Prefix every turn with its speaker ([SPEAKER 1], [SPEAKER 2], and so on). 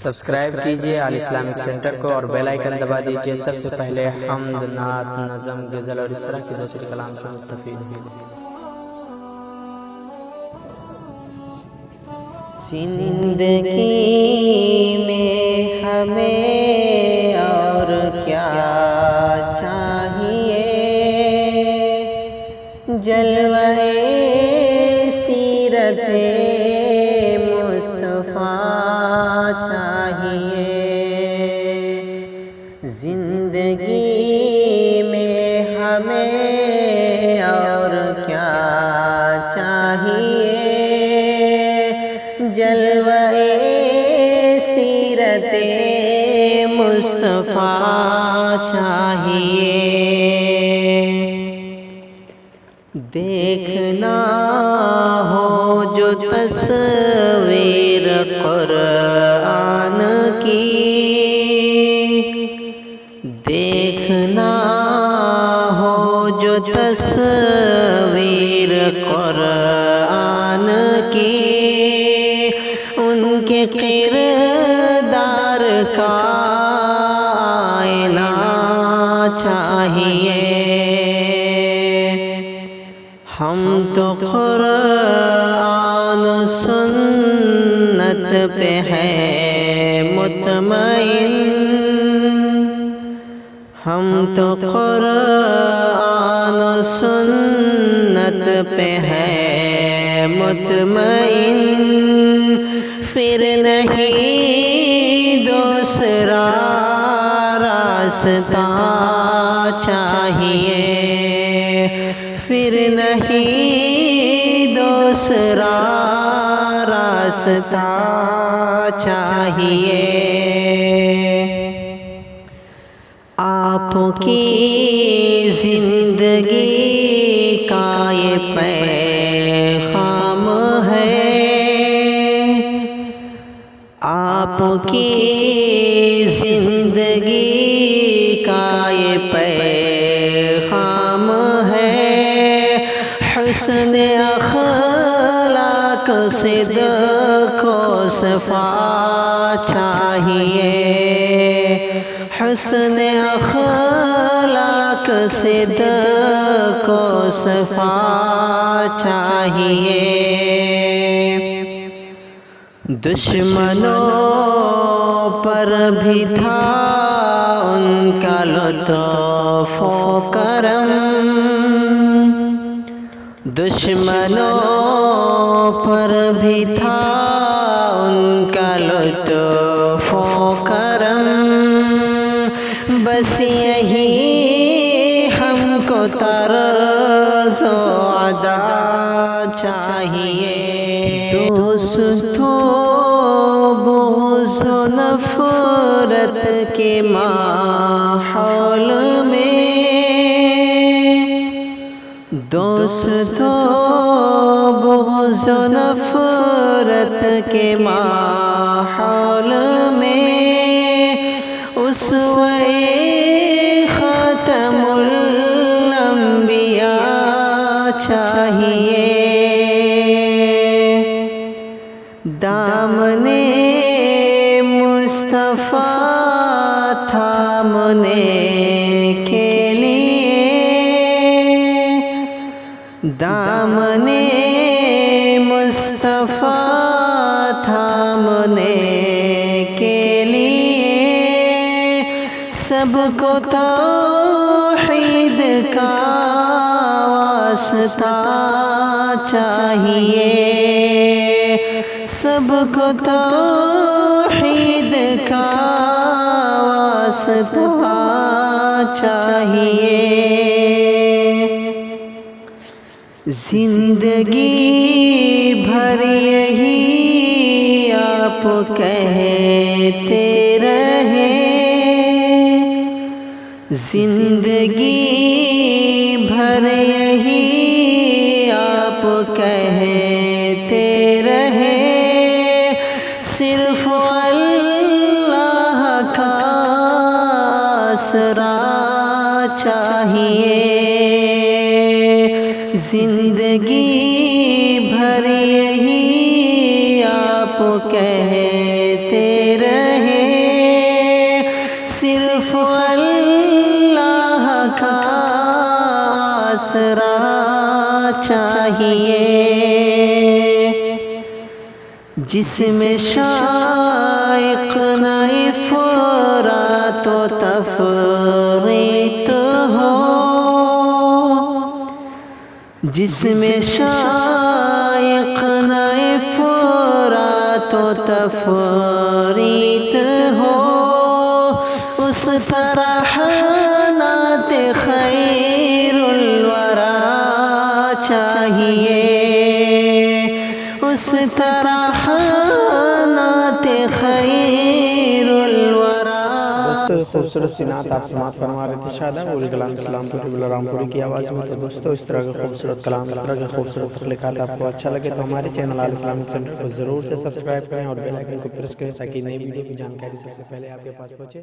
[SPEAKER 1] Subscribe کیجئے آل Islamic centre کو اور بیل آئیکن دبا دیجئے سب سے پہلے حمد، نعت، نظم، غزل اور اس طرح کے دوسرے کلام سے مستفید ہیں۔
[SPEAKER 2] زندگی میں ہمیں اور کیا چاہیے، جلوہ سیرت مصطفیٰ چاہیے۔ زندگی میں ہمیں اور کیا چاہیے، جلوہ سیرت مصطفیٰ چاہیے۔ دیکھنا ہو جو تصویر قرآن کی، دیکھنا ہو جو تصویر قرآن کی، ان کے کردار کا آئینہ چاہیے۔ ہم تو قرآن سنت پہ ہیں مطمئن، ہم تو قرآن سنت پہ ہیں مطمئن، پھر نہیں دوسرا راستہ چاہیے، پھر نہیں دوسرا راستہ چاہیے۔ آپ کی زندگی کا یہ پیغام ہے، آپ کی زندگی کا یہ پیغام ہے، حسن اخلاق صدق و صفا چاہیے، حسن اخلاق صدق و صفا چاہیے۔ دشمنوں پر بھی تھا ان کا لطف و کرم، دشمنوں پر بھی تھا ان کا لطف و کرم، بس یہی ہم کو طرز و ادا چاہیے۔ دوستوں بغض و نفرت کے ماحول میں، دوستوں بغض و نفرت کے ماحول میں، اسوہ ختم الانبیاء چاہیے۔ دامن مصطفیٰ تھامنے کے لیے، دامن مصطفیٰ تھامنے کے لیے، سب کو توحید کا واسطہ چاہیے، سب کو توحید کا واسطہ چاہیے۔ زندگی بھر یہی آپ کہتے رہے، زندگی بھر یہی آپ کہتے رہے، صرف اللہ کا آسرا چاہیے، زندگی بھر یہی آپ کہتے رہے۔ آسرا چاہیے، جس میں شائق نہ افراط و تفریط ہو، جس میں شائق نہ افراط و تفریط ہو، اس طرح نعت خیر الورا چاہیے، اس طرح نعت خیر الورا۔
[SPEAKER 1] دوستو خوبصورت سی نعت آپ سماعت فرما رہے تھے شادہ پوری کلام اسلام پوری بلرام پوری کی آواز میں۔ تو دوستو اس طرح کا خوبصورت کلام، اس طرح کا خوبصورت تخلیقات آپ کو اچھا لگے تو ہمارے چینل آل اسلامک سینٹر کو ضرور سے سبسکرائب کریں اور بیل آئیکن کو پریس کریں تاکہ نئی ویڈیو کی جانکاری سب سے پہلے آپ کے پاس پہنچے۔